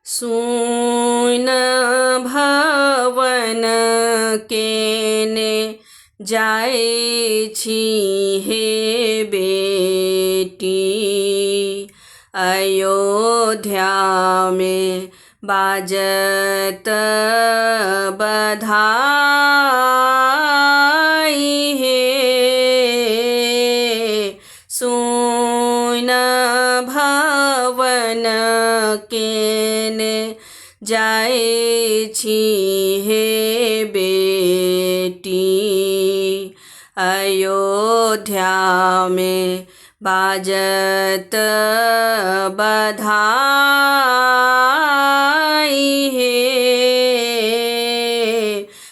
सुन भवन केने जाइ छी हे बेटी। अयोध्या में बाजत बधाई हे। सुन भवन केने जाइ छी हे बेटी। अयोध्या में बाजत बधाई हे।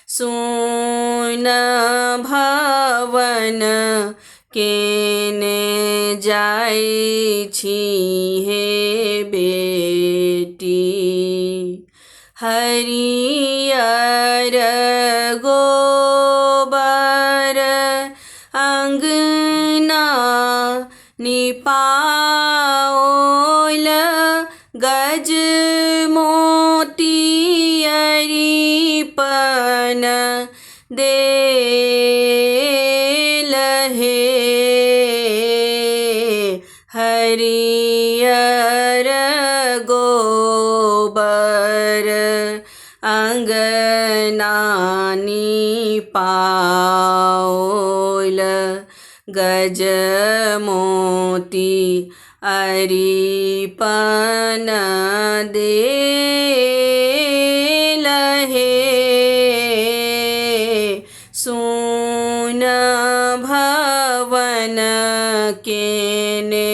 सुन भवन केने जाइ छी हे बेटी। हरियर गोबर अंगना निपाओल, गज मोती अरिपन देल हे। हरियर गोबर अंगना निपाओल, गज मोती अरिपन देल हे। सुन भवन केने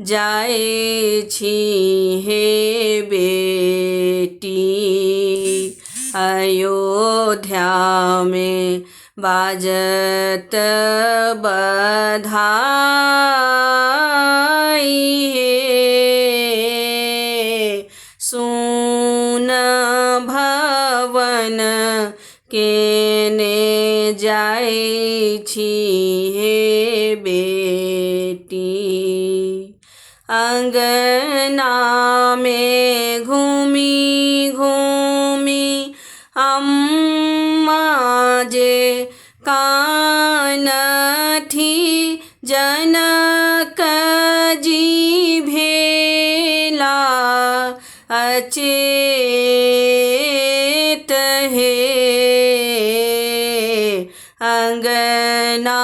जाइ छी हे बेटी। अयोध्या में बाजत बधाई हे। सुन भवन केने जाइ छी हे बेटी। अंगना में घूमी घूमी अम्मा जे कानठी, जनक जी भेला अचेत हे। अंगना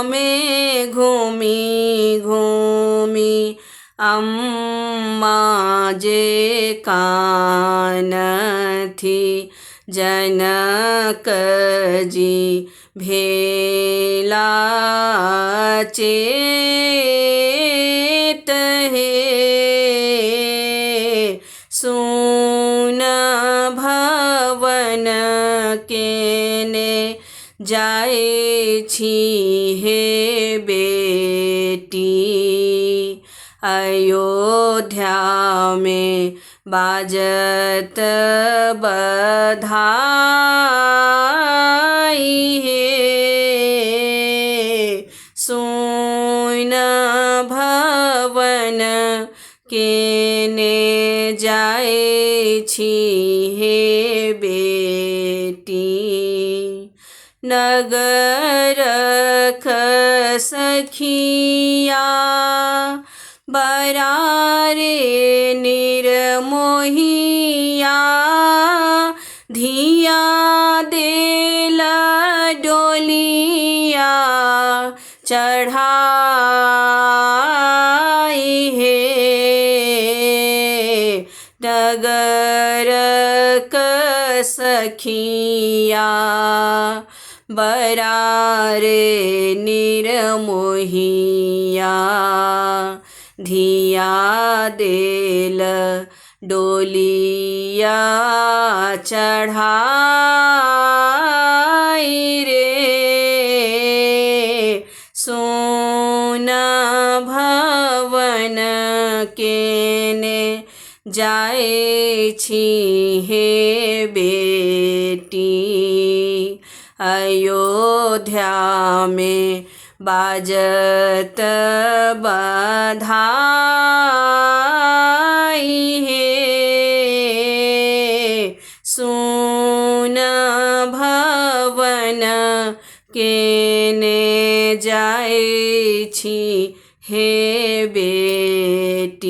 में घूमी घूमी अम्मा जे कानठी, जनक जी भेला चेत हे। सुन भवन केने जाइ छी हे बेटी। अयोध्या में बाजत बधाई हे। सुन भवन केने जाइ छी हे बेटी। नगरख सखिया बरारे निर्मोहिया, धिया देल डोलिया चढ़ाई हे। नगरक सखिया बरारे निर्मोहिया, धिया देल डोलिया चढ़ाई रे। सुन भवन केने जाइ छी हे बेटी। अयोध्या में बाजत बधाई हे। પૂન ભવન કેને જાય છી હે બેટી.